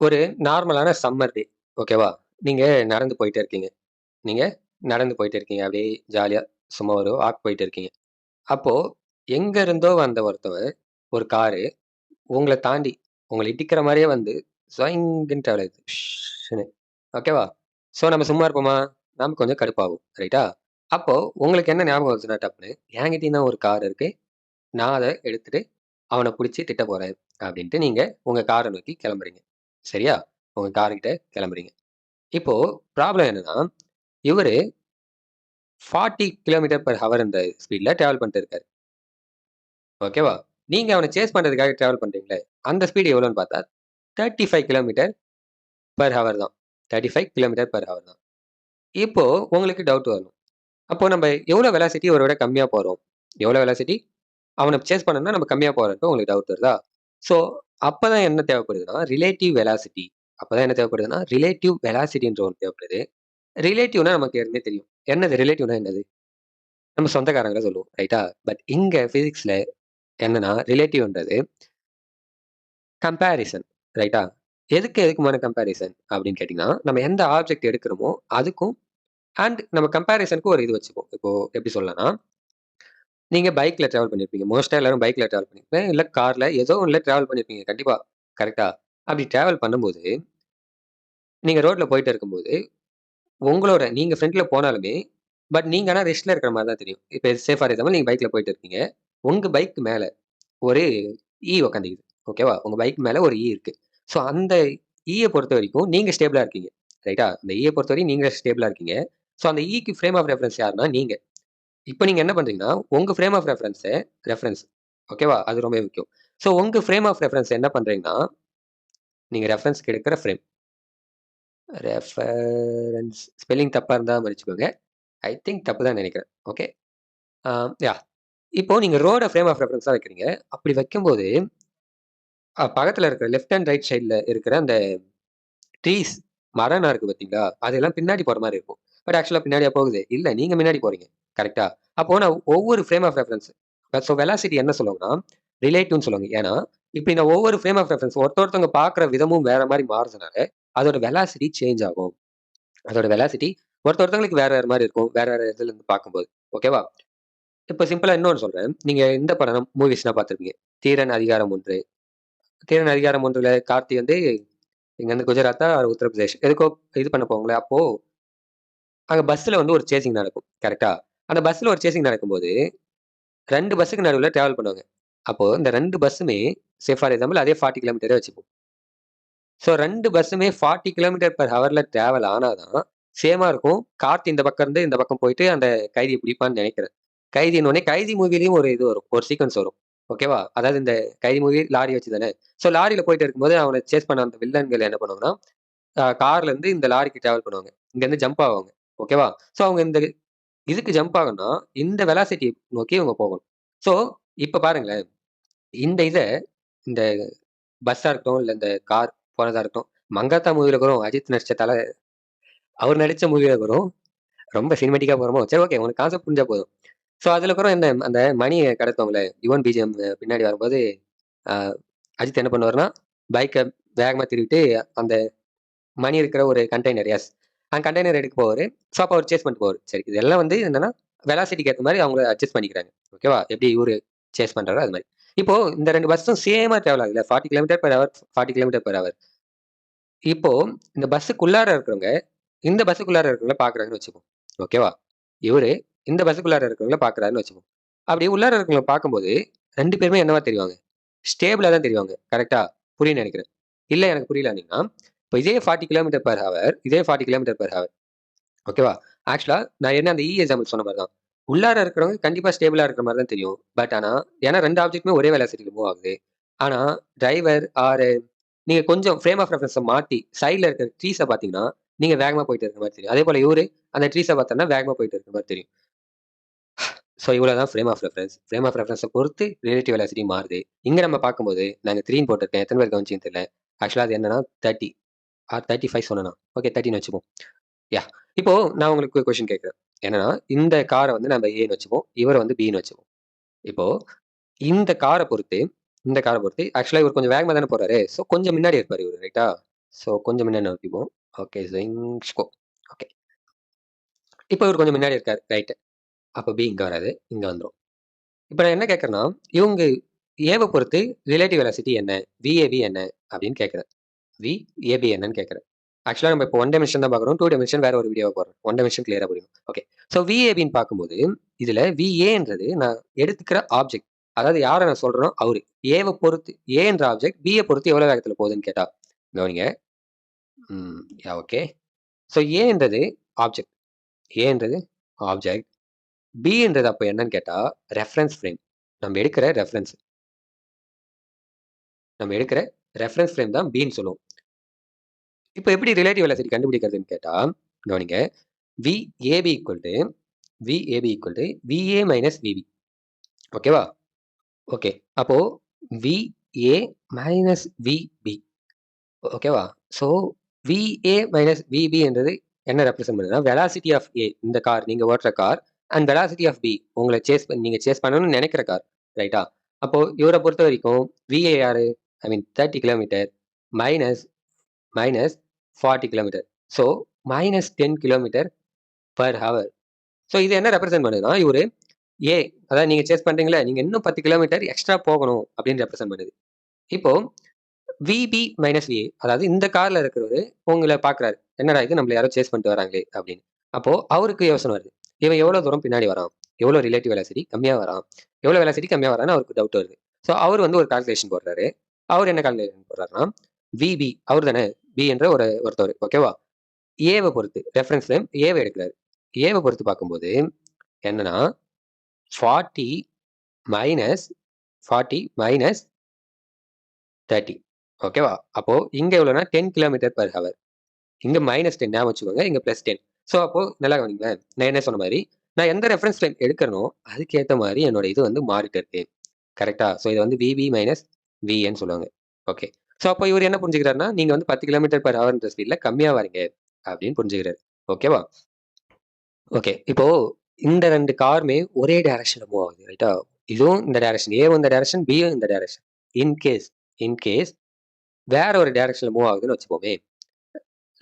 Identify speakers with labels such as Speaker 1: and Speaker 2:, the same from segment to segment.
Speaker 1: ஒரு நார்மலான சம்மர் டே. ஓகேவா? நீங்க நடந்து போயிட்டே இருக்கீங்க. நீங்க நடந்து போயிட்டே இருக்கீங்க. அப்படியே ஜாலியா சும்மா ஒரு வாக் போயிட்டு இருக்கீங்க. அப்போ எங்க இருந்தோ வந்த ஒருத்தவன், ஒரு காரு உங்கள தாண்டி உங்கள இடிக்கிற மாரியே வந்து சொயிங்ன்னு ட்ராவல் ஆயிடுது. ஷ்ன்னு. ஓகேவா? ஸோ நம்ம சும்மா இருப்போமா? நமக்கு கொஞ்சம் கடுப்பாகும். ரைட்டா? அப்போ உங்களுக்கு என்ன ஞாபகம் வருதுன்னா டப்புன்னு, என்கிட்டயும் தான் ஒரு கார் இருக்கு. நான் அத எடுத்துட்டு அவன புடிச்சு திட்ட போறேன். அப்படின்ட்டு நீங்க உங்க கார நோக்கி கிளம்புறீங்க. சரியா? உங்க கார்கிட்ட கிளம்புறீங்க. இப்போ ப்ராப்ளம் என்னன்னா, இவரு 40 கிலோமீட்டர் பெர் ஹவர் இந்த ஸ்பீட்ல டிராவல் பண்ணிட்டு இருக்காரு. ஓகேவா? நீங்க அவன சேஸ் பண்றதுக்காக டிராவல் பண்றீங்கல்ல, அந்த ஸ்பீட் எவ்வளோன்னு பார்த்தா 35 கிலோமீட்டர் பெர் ஹவர் தான். 35 கிலோமீட்டர் பெர் ஹவர் தான். இப்போ உங்களுக்கு டவுட் வரணும். அப்போ நம்ப எவ்வளோ வெலாசிட்டி இவர விட கம்மியா போறோம்? எவ்வளோ வெலாசிட்டி? அவன சேஸ் பண்ணணும்னா நம்ம கம்மியா போறோன்ட்டு உங்களுக்கு டவுட் வருதா? ஸோ, அப்பதான் என்ன தேவைப்படுதுன்னா, ரிலேட்டிவ் வெலாசிட்டி. அப்பதான் என்ன தேவைப்படுதுன்னா, ரிலேட்டிவ் வெலாசிட்டின்ற ஒண்ணு தேவைப்படுது. ரிலேட்டிவ்னா நமக்கு ஏற்கனவே தெரியும். என்னது ரிலேட்டிவ்னா என்னது? நம்ம சொந்தக்காரங்கள சொல்லுவோம். ரைட்டா? பட் இங்க பிசிக்ஸ்ல என்னன்னா, ரிலேட்டிவ்ன்றது கம்பேரிசன். ரைட்டா? எதுக்குமான கம்பேரிசன் அப்படின்னு கேட்டீங்கன்னா, நம்ம எந்த ஆப்ஜெக்ட் எடுக்கிறோமோ, அதுக்கும் அண்ட் நம்ம கம்பேரிசனுக்கு ஒரு இது வச்சுப்போம். இப்போ எப்படி சொல்லலாம்னா, நீங்க பைக்ல டிராவல் பண்ணியிருப்பீங்க. மோஸ்ட்டா எல்லாரும் பைக்ல டிராவல் பண்ணியிருப்பீங்க. இல்ல கார்ல ஏதோ ஒண்ணுல டிராவல் பண்ணியிருப்பீங்க. கண்டிப்பா. கரெக்ட்டா? அப்படி டிராவல் பண்ணும்போது, நீங்க ரோட்ல போயிட்டு இருக்கும்போது, உங்களோட நீங்க ஃப்ரண்ட்ல போனாலுமே, பட் நீங்க ஆனா ரெஸ்ட்ல இருக்கிற மாரி தான் தெரியும். இப்ப சே ஃபார் எக்ஸாம்பிள் நீங்க பைக்ல போயிட்டு இருக்கீங்க. உங்க பைக் மேல ஒரு உட்காந்துக்குது. ஓகேவா? உங்க பைக் மேல ஒரு இருக்கு. ஸோ அந்த பொறுத்தவரைக்கும் நீங்க ஸ்டேபிளா இருக்கீங்க. ரைட்டா? அந்த பொறுத்தவரைக்கும் நீங்க ஸ்டேபிளா இருக்கீங்க. ஸோ அந்த ஃப்ரேம் ஆஃப் ரெஃபரன்ஸ் யாருன்னா நீங்க. இப்ப நீங்க என்ன பண்றீங்கன்னா, உங்க ஃப்ரேம் ஆஃப் ரெஃபரன்ஸ் ஓகேவா? அது ரொம்ப முக்கியம். ஸோ உங்க ஃப்ரேம் ஆஃப் ரெஃபரன்ஸ் என்ன பண்றீங்கன்னா, நீங்க ரெஃபரன்ஸ்க்கு எடுக்கிற ஃப்ரேம். ரெஃபரன்ஸ் ஸ்பெல்லிங் தப்பா இருந்தா மன்னிச்சுக்கோங்க. ஐ திங்க் தப்பு தான் நெனைக்கிறேன். ஓகே. ஆ யாஹ்! இப்போ நீங்க ரோட ஃப்ரேம் ஆஃப் ரெஃபரன்ஸா வைக்கிறீங்க. அப்படி வைக்கும்போது, பக்கத்துல இருக்கிற லெஃப்ட் அண்ட் ரைட் சைட்ல இருக்கிற அந்த ட்ரீஸ் மரம்லாம் இருக்கு பார்த்தீங்களா? அதெல்லாம் பின்னாடி போற மாரி இருக்கும். பட் ஆக்சுவலா பின்னாடியா போகுது? இல்ல. நீங்க முன்னாடி போறீங்க. கரெக்ட்டா? அப்போ நான் ஒவ்வொரு frame of reference so velocity என்ன சொல்லுவாங்கன்னா, ரிலேட்டிவ்ன்னு சொல்லுவாங்க. ஏன்னா, இப்ப இந்த ஒவ்வொரு ஃப்ரேம் ஆஃப் ரெஃபரன்ஸ் ஒருத்தவங்க பார்க்குற விதமும் வேற மாரி மாறுதுனால, அதோட வெலாசிட்டி சேஞ்ச் ஆகும். அதோட வெலாசிட்டி ஒருத்தவங்களுக்கு வேற வேற மாரி இருக்கும். வேற வேற இதுலருந்து பார்க்கும்போது. ஓகேவா? இப்ப சிம்பிளா இன்னொன்னு சொல்றேன். நீங்க இந்த படம் மூவிஸ்லாம் பார்த்திருப்பீங்க. தீரன் அதிகாரம் 1. தீரன் அதிகாரம் 1ல கார்த்தி வந்து இங்கருந்து குஜராத்தா, உத்தரப்பிரதேஷ் எதுக்கோ இது பண்ண போவாங்கல்ல. அப்போ அங்க பஸ்ல வந்து ஒரு சேசிங் நடக்கும். கரெக்ட்டா? அந்த பஸ்ல ஒரு சேசிங் நடக்கும்போது 2 பஸ்ஸுக்கு நடுவுல டிராவல் பண்ணுவாங்க. அப்போ இந்த 2 பஸ்ஸுமே ஃபார் எக்ஸாம்பிள் அதே 40 கிலோமீட்டரே வச்சுப்போம். ஸோ 2 பஸ்ஸுமே 40 கிலோமீட்டர் பெர் ஹவர்ல டிராவல் ஆனா தான் சேமா இருக்கும். கார்த்தி இந்த பக்கம் இருந்து இந்த பக்கம் போயிட்டு அந்த கைதிய பிடிப்பான்னு நெனைக்கிறேன். கைதின்னோனே கைதி மூவிலயும் ஒரு இது வரும். ஒரு சீக்வென்ஸ் வரும். ஓகேவா? அதாவது இந்த கைதி மூவி லாரி வச்சு தானே. ஸோ லாரில போயிட்டு இருக்கும்போது அவன சேஸ் பண்ண அந்த வில்லன்கள் என்ன பண்ணுவாங்கன்னா, கார்ல இருந்து இந்த லாரிக்கு டிராவல் பண்ணுவாங்க. இங்கருந்து ஜம்ப் ஆவாங்க. ஓகேவா? ஸோ அவங்க இந்த இதுக்கு ஜம்ப் ஆகணும்னா, இந்த வெலாசிட்டி நோக்கி இவங்க போகணும். ஸோ இப்ப பாருங்களேன். இந்த இத இந்த பஸ்ஸா இருக்கட்டும், இல்ல இந்த கார் போனதா இருக்கட்டும். மங்காத்தா மூவில கூட அஜித் நடிச்ச அவர் நடிச்ச மூவில கூட ரொம்ப சினிமேட்டிக்கா போறோமோ! சரி ஓகே. உனக்கு கான்செப்ட் புரிஞ்சா போதும். ஸோ அதுல கூட என்ன அந்த மணிய கடத்துவாங்கல்ல. யுவன் பிஜிஎம் பின்னாடி வரும்போது, அ அஜித் என்ன பண்ணுவாருன்னா, பைக்க வேகமா திருவிட்டு அந்த மணி இருக்கிற ஒரு கண்டெய்னர் அந்த கண்டெய்னர் எடுக்க போவாரு. ஸோ அப்ப அவரு சேஸ் பண்ணிட்டு போவாரு. சரி இதெல்லாம் வந்து என்னன்னா, வெலாசிட்டிக்கு ஏத்த மாரி அவங்க அட்ஜஸ்ட் பண்ணிக்கிறாங்க. ஓகேவா? எப்படி இவரு சேஸ் பண்றாரோ அது மாரி. இப்போ இந்த 2 பஸ்ஸும் சேமா டிராவல் ஆகுதுல்ல. 40 kilometre per hour 40 kilometre per hour. இப்போ இந்த பஸ்ஸுக்குள்ளார இருக்கிறவங்க, இந்த பஸ்ஸுக்குள்ளார இருக்கிறவங்கள பார்க்குறாங்கன்னு வச்சுப்போம். ஓகேவா? இவரு இந்த பஸ்ஸுக்குள்ளார இருக்கிறவங்கள பார்க்குறாருன்னு வச்சுப்போம். அப்படி உள்ளார இருக்கிறவங்கள பார்க்கும்போது 2 பேருமே என்னவா தெரிவாங்க? ஸ்டேபிளா தான் தெரிவாங்க. கரெக்ட்டா? புரியும்னு நெனைக்கிறேன். இல்ல எனக்கு புரியலன்னீங்கன்னா, இப்ப இதே 40 கிலோமீட்டர் பெர் ஹவர் இதே 40 கிலோமீட்டர் பெர் ஹவர் ஓகேவா? ஆக்சுவலா நான் என்ன அந்த எக்ஸாம்பிள் சொன்ன மாரி தான். உள்ளார இருக்கிறவங்க கண்டிப்பா ஸ்டேபிளா இருக்கிற மாரி தான் தெரியும். பட் ஆனா, ஏன்னா 2 ஆப்ஜெக்ட்டுமே ஒரே வெலாசிட்டில மூவ் ஆகுது. ஆனா, டிரைவர் நீங்க கொஞ்சம் ஃப்ரேம் ஆஃப் ரெஃபரன்ஸ மாத்தி சைட்ல இருக்கிற ட்ரீஸ பார்த்தீங்கன்னா, நீங்க வேகமா போயிட்டு இருக்கிற மாரி தெரியும். அதேபோல இவரு அந்த ட்ரீஸ பார்த்தோம்னா வேகமா போயிட்டு இருக்கிற மாரி தெரியும். ஸோ இவ்வளவு தான் frame of reference. Frame of ரெஃபரன்ஸ பொறுத்து ரிலேட்டிவ் வெலாசிட்டி மாறுது. இங்க நம்ம பார்க்கும்போது நாங்க 3ன்னு போட்டிருக்கேன். எத்தன பேர் கவனிச்சீங்கன்னு தெரியல. ஆக்சுவலா அது என்னன்னா 30 ஆர் 35 சொன்னேனா? ஓகே 30ன்னு வச்சுப்போம். யாஹ்! இப்போ நான் உங்களுக்கு ஒரு கொஸ்டின் கேட்கிறேன். என்னன்னா, இந்த கார வந்து நம்ம ஏன்னு வச்சுப்போம். இவர வந்து பின்னு வச்சுப்போம். இப்போ இந்த கார பொறுத்து ஆக்சுவலா இவரு கொஞ்சம் வேகமா தானே போறாரு. ஸோ கொஞ்சம் முன்னாடி இருப்பாரு இவரு. ரைட்டா? ஸோ கொஞ்சம் முன்னாடி நோக்கிப்போம். ஓகே, ஸ்கோ. ஓகே, இப்போ இவர் கொஞ்சம் முன்னாடி இருக்காரு, ரைட்டு. அப்போ பி இங்கே வராது, இங்கே வந்துடும். இப்போ நான் என்ன கேட்குறேன்னா, இவங்க ஏவை பொறுத்து ரிலேட்டிவ் வெலாசிட்டி என்ன, விஏபி என்ன அப்படின்னு கேட்குறேன். விஏபி என்னன்னு கேட்குறேன். ஆக்சுவலாக நம்ம இப்போ 1 டைமென்ஷன் தான் பார்க்குறோம். 2 டைமென்ஷன் வேற ஒரு வீடியோவை போடுறோம். 1 டைமென்ஷன் கிளியராக புரியும். ஓகே, ஸோ விஏபின்னு பார்க்கும்போது இதில் விஏன்றது நான் எடுத்துக்கிற ஆப்ஜெக்ட். அதாவது யாரை நான் சொல்கிறேனோ அவரு. ஏவை பொறுத்து ஏன்ற ஆப்ஜெக்ட் பிஏ பொறுத்து எவ்வளோ வேகத்தில் போகுதுன்னு கேட்டா கவனிங்க. ஓகே, ஸோ ஏன்றது ஆப்ஜெக்ட். ஏன்றது ஆப்ஜெக்ட். பின்றது அப்போ என்னன்னு கேட்டா ரெஃபரன்ஸ் ஃப்ரேம். நம்ம எடுக்கிற ரெஃபரன்ஸ் ஃப்ரேம் தான் பின்னு சொல்லுவோம். இப்போ எப்படி ரிலேட்டிவ் வெலாசிட்டி கண்டுபிடிக்கிறதுன்னு கேட்டா கவனிங்க. VAB equal to VA minus VB. ஓகேவா? ஓகே, அப்போ விஏ மைனஸ் விபி. ஓகேவா? ஸோ விஏ மைனஸ் விபி என்றது என்ன ரெப்ரசென்ட் பண்ணுதுன்னா வெலாசிட்டி ஆஃப் ஏ, இந்த கார் நீங்க ஓட்டுற car, and velocity of B உங்களை நீங்க சேஸ் பண்ணணும்னு நினைக்கிற கார், ரைட்டா? அப்போ இவரை பொறுத்த வரைக்கும் விஏ யாரு, ஐ மீன் 30 kilometre minus minus 40 kilometre. So minus 10 kilometre per hour. So இது என்ன ரெப்ரசென்ட் பண்ணுதுன்னா இவரு ஏ, அதாவது நீங்க சேஸ் பண்றீங்களா, நீங்க இன்னும் 10 கிலோமீட்டர் எக்ஸ்ட்ரா போகணும் அப்படின்னு ரெப்ரசென்ட் பண்ணுது. இப்போ விபி மைனஸ் விஏ, அதாவது இந்த கார்ல இருக்கிறவரு உங்களை பாக்குறாரு, என்னடா இது நம்மள யாரோ சேஸ் பண்ணிட்டு வராங்களே அப்படின்னு. அப்போ அவருக்கு யோசனை வருது, இவன் எவ்வளவு தூரம் பின்னாடி வரான், எவ்வளவு ரிலேட்டிவ் வெலாசிட்டி கம்மியா வரான், எவ்வளவு வெலாசிட்டி கம்மியா வரான்னு அவருக்கு டவுட் வருது. ஸோ அவர் வந்து ஒரு கால்குலேஷன் போடுறாரு. அவர் என்ன கால்குலேஷன் போடுறாருன்னா விபி, அவர் தானே பி என்ற ஒருத்தவர், ஓகேவா? ஏவை பொறுத்து ரெஃபரன்ஸ் ஃப்ரேம் ஏவை எடுக்கிறாரு. ஏவை பொறுத்து பார்க்கும்போது என்னன்னா 40 மைனஸ் 30. ஓகேவா? அப்போ இங்க எவ்வளோனா 10 கிலோமீட்டர் பர் ஹவர். இங்க -10 ஞாபகம் வச்சுக்கோங்க, இங்க +10. ஸோ அப்போ நல்லா கவனிங்களேன், நான் என்ன சொன்ன மாதிரி நான் எந்த ரெஃபரன்ஸ் ஃப்ரேம் எடுக்கிறனோ அதுக்கேற்ற மாதிரி என்னோட இது வந்து மாறிட்டு இருக்கு. கரெக்டா? ஸோ இது வந்து விபி மைனஸ் விஏன்னு சொல்லுவாங்க. ஓகே, ஸோ அப்போ இவர் என்ன புரிஞ்சுக்கிறாருன்னா நீங்க வந்து 10 கிலோமீட்டர் பர் ஹவர்ன்ற ஸ்பீட்ல கம்மியா வரீங்க அப்படின்னு புரிஞ்சுக்கிறாரு. ஓகேவா? ஓகே, இப்போ இந்த 2 காருமே ஒரே டைரக்ஷன்ல மூவ் ஆகுது, ரைட்டா? இதுவும் இந்த டைரக்ஷன், ஏவும் இந்த டைரக்ஷன், பியும் இந்த டைரக்ஷன். இன்கேஸ் வேற ஒரு டைரக்ஷன்ல மூவ் ஆகுதுன்னு வச்சுப்போமே.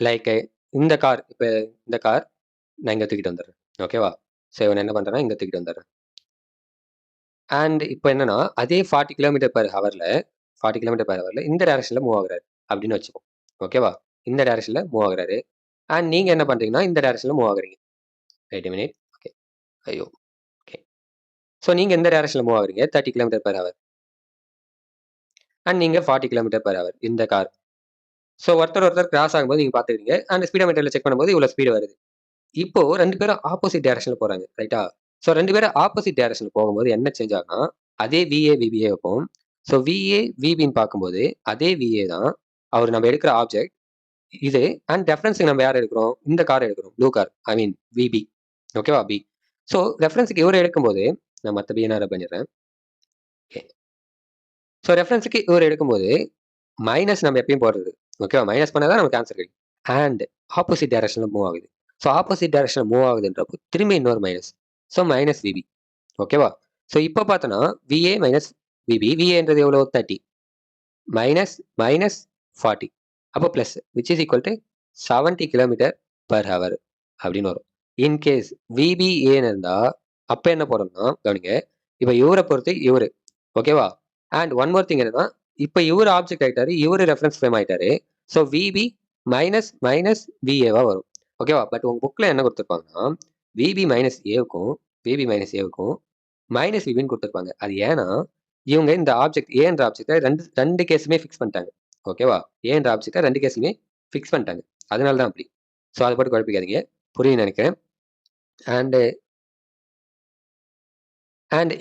Speaker 1: லைக் இந்த கார், இப்போ இந்த கார் நான் இங்க தூக்கிட்டு வந்துடுறேன். ஓகேவா? ஸோ இவன் என்ன பண்றேன்னா இங்க தூக்கிட்டு வந்துடுறேன். அண்ட் இப்போ என்னன்னா அதே 40 கிலோமீட்டர் பர் ஹவர்ல இந்த டைரக்ஷன்ல மூவ் ஆகுறாரு அப்படின்னு வச்சுப்போம். ஓகேவா? இந்த டைரக்ஷன்ல மூவ் ஆகுறாரு. அண்ட் நீங்க என்ன பண்றீங்கன்னா இந்த டைரக்ஷன்ல மூவ் ஆகுறீங்க. Wait a minute. ஓகே, ஐயோ, ஓகே. ஸோ நீங்க எந்த டைரக்ஷன்ல மூவ் ஆகுறீங்க 30 கிலோமீட்டர் பர் ஹவர், அண்ட் நீங்க 40 கிலோமீட்டர் பர் ஹவர் இந்த கார். ஸோ ஒருத்தர் கிராஸ் ஆகும்போது நீங்க பாத்துக்கிறீங்க, அண்ட் ஸ்பீடோமீட்டர்ல செக் பண்ணும்போது இவ்வளவு ஸ்பீடு வருது. இப்போ 2 பேரும் ஆப்போசிட் டைரக்ஷன்ல போறாங்க, ரைட்டா? ஸோ 2 பேரும் ஆப்போசிட் டைரக்ஷன்ல போகும்போது என்ன சேஞ்ச் ஆகும்னா அதே விஏ விபிஏ வைப்போம். ஸோ விஏ விபின்னு பார்க்கும்போது அதே விஏ தான் அவர் நம்ம எடுக்கிற ஆப்ஜெக்ட் இது. அண்ட் ரெஃபரன்ஸுக்கு நம்ம யார் எடுக்கிறோம், இந்த கார் எடுக்கிறோம், ப்ளூ கார், ஐ மீன் விபி. ஓகேவா? பி. ஸோ ரெஃபரன்ஸுக்கு இவர் எடுக்கும்போது நான் மற்ற பி என்ன பண்ணிடுறேன். ஓகே, ஸோ ரெஃபரன்ஸுக்கு இவர் எடுக்கும்போது மைனஸ் நம்ம எப்பயும் போடுறது, ஓகேவா? மைனஸ் பண்ணாதான் நமக்கு ஆன்சர் கிடைக்கும். அண்ட் ஆப்போசிட் டைரக்ஷன்ல மூவ் ஆகுது. ஸோ ஆப்போசிட் டைரக்ஷன்ல மூவ் ஆகுதுன்றப்போ திரும்பி இன்னொரு மைனஸ். So minus VB. ஓகேவா? ஸோ இப்போ பார்த்தோன்னா விஏ மைனஸ் விபி, விஏன்றது எவ்வளோ 30 மைனஸ் மைனஸ் 40, அப்போ plus which is equal to 70 kilometre per hour அப்படின்னு வரும். இன்கேஸ் விபி ஏன்னு இருந்தா அப்போ என்ன போடணும்னா கவனிங்க, இப்போ இவரை பொறுத்து இவரு, ஓகேவா? அண்ட் ஒன் மோர் திங் என்னன்னா இப்போ இவர் ஆப்ஜெக்ட் ஆயிட்டாரு, இவரு ரெஃபரன்ஸ் ஃப்ரேம் ஆயிட்டாரு. ஸோ விபி மைனஸ் மைனஸ் விஏவா வரும். ஓகேவா? பட் உங்க புக்ல என்ன கொடுத்துருப்பாங்கன்னா விபி மைனஸ் ஏவுக்கும் மைனஸ் விபின்னு கொடுத்துருப்பாங்க. அது ஏன்னா இவங்க இந்த ஆப்ஜெக்ட் ஏன்ற ஆப்ஜெக்டை ரெண்டு கேஸுமே ஃபிக்ஸ் பண்ணிட்டாங்க. ஓகேவா? ஏன்ற ஆப்ஜெக்டை 2 கேஸுமே ஃபிக்ஸ் பண்ணிட்டாங்க. அதனால தான் அப்படி. ஸோ அதை போட்டு குழப்பிக்காதீங்க, புரியும்னு நினைக்கிறேன். அண்ட்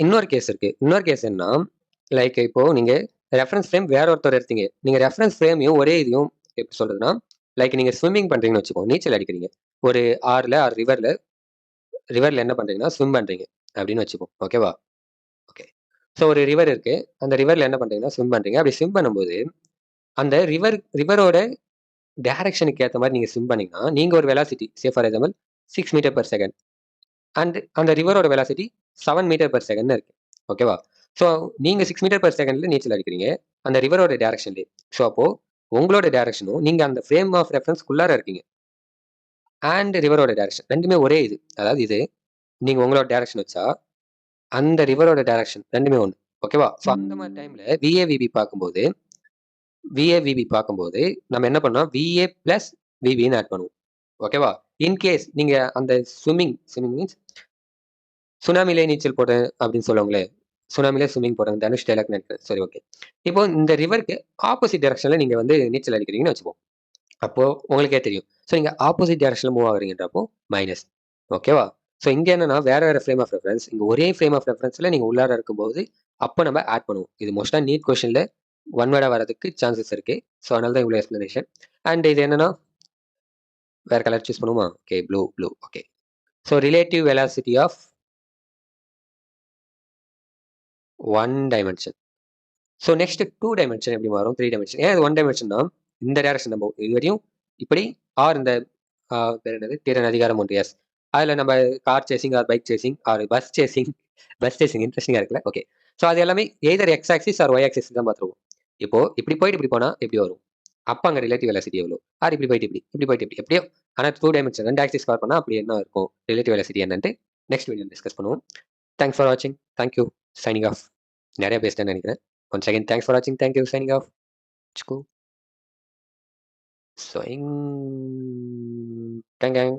Speaker 1: இன்னொரு கேஸ் இருக்கு. இன்னொரு கேஸ் என்னன்னா லைக் இப்போ நீங்க ரெஃபரன்ஸ் ஃப்ரேம் வேற ஒருத்தர் எடுத்தீங்க. நீங்க ரெஃபரன்ஸ் ஃப்ரேமையும் ஒரே இதையும் எப்படி சொல்றதுன்னா லைக் நீங்க ஸ்விம்மிங் பண்றீங்கன்னு வச்சுக்கோங்க, நீச்சல் அடிக்கிறீங்க ஒரு ஆறுல ஆர் ரிவர்ல என்ன பண்றீங்கன்னா ஸ்விம் பண்றீங்க அப்படின்னு வச்சுப்போம். ஓகேவா? ஓகே, ஸோ ஒரு ரிவர் இருக்கு, அந்த ரிவர்ல என்ன பண்றீங்கன்னா ஸ்விம் பண்றீங்க. அப்படி ஸ்விம் பண்ணும்போது அந்த ரிவரோட டைரக்ஷனுக்கு ஏற்ற மாதிரி நீங்க ஸ்விம் பண்ணீங்கன்னா நீங்க ஒரு velocity say for example 6 metre per second, and அந்த ரிவரோட வெலாசிட்டி 7 மீட்டர் பர் செகண்ட் இருக்கு. ஓகேவா? ஸோ நீங்க 6 மீட்டர் பர் செகண்ட்ல நீச்சல் அடிக்கிறீங்க அந்த ரிவரோட டைரக்ஷன்லேயே. ஸோ அப்போ உங்களோட டைரக்ஷனும் நீங்க அந்த ஃப்ரேம் ஆஃப் ரெஃபரன்ஸ்க்குள்ளார இருக்கீங்க. அண்ட் ரிவரோட டைரக்ஷன் 2மே ஒரே இது. அதாவது இது நீங்க உங்களோட டைரக்ஷன் வச்சா, அந்த ரிவரோட டைரக்ஷன் 2மே ஒண்ணு. ஓகேவா? ஸோ அந்த மாரி டைம்ல விஏவிபி பார்க்கும்போது நம்ம என்ன பண்ணோம்? விஏ பிளஸ் விபின்னு ஆட் பண்ணுவோம். ஓகேவா? இன்கேஸ் நீங்க அந்த ஸ்விம்மிங் மீன்ஸ் சுனாமிலே நீச்சல் போட்டேன் அப்படின்னு சொல்லுவாங்களே. சுனாமிலே ஸ்விம்மிங் போட்டேன். தனுஷ் டயலாக் நினைக்கிறேன். சரி ஓகே. இப்போ இந்த ரிவருக்கு ஆப்போசிட் டைரக்ஷன்ல நீங்க வந்து நீச்சல் அடிக்கிறீங்கன்னு வச்சுப்போம். அப்போ உங்களுக்கே தெரியும். ஸோ நீங்க ஆப்போசிட் டைரக்ஷன்ல மூவ் ஆகுறீங்கன்றப்போ மைனஸ். ஓகேவா? ஸோ இங்க என்னன்னா வேற வேற ஃப்ரேம் ஆஃப் ரெஃபரன்ஸ். இங்க ஒரே ஃப்ரேம் ஆஃப் ரெஃபரன்ஸ்ல நீங்க உள்ளார இருக்கும்போது, அப்ப நம்ம ஆட் பண்ணுவோம். இது மோஸ்ட்டா நீட் கொஸ்டின்ல ஒன் வேர்டா வரதுக்கு சான்சஸ் இருக்கு. ஸோ அதனால தான் இவ்வளோ எக்ஸ்பிளனேஷன். அண்ட் இது என்னன்னா வேற கலர் சூஸ் பண்ணுவோமா? Okay blue. Okay. So relative velocity of one dimension. So next 2 dimension எப்படி மாறும்? 3 டைமென்ஷன். ஏன் இது 1 டைமென்ஷன்னா, இந்த டைரக்ஷன் நம்ம இதுவரையும் இப்படி ஆர் இந்த பேர் என்னது? திறன் அதிகாரம் 1 எஸ். அதுல நம்ம car chasing or bike chasing or bus chasing இன்ட்ரெஸ்டிங்கா இருக்குல்ல? ஓகே. ஸோ அது எல்லாமே either X axis or Y axis தான் பார்த்துருவோம். இப்போ இப்படி போயிட்டு இப்படி போனா எப்படி வரும்? அப்ப அங்க ரிலேட்டிவ் வெலாசிட்டி எவ்வளோ? ஆர் இப்படி போயிட்டு இப்படி போயிட்டு இப்படி. எப்படியோ ஆனா 2 டைமென்ஷன் 2 ஆக்சிஸ் கவர் பண்ணா அப்படி என்ன இருக்கும்? ரிலேட்டிவ் வெலாசிட்டி என்னன்ட்டு நெக்ஸ்ட் வீடியோல டிஸ்கஸ் பண்ணுவோம். தேங்க்ஸ் ஃபார் வாட்சிங். Thank you. Signing off. நிறைய பேசிட்டேன்னு நினைக்கிறேன். Once again, thanks for watching. Thank you. Signing off. Chiku. Swing. Gang gang.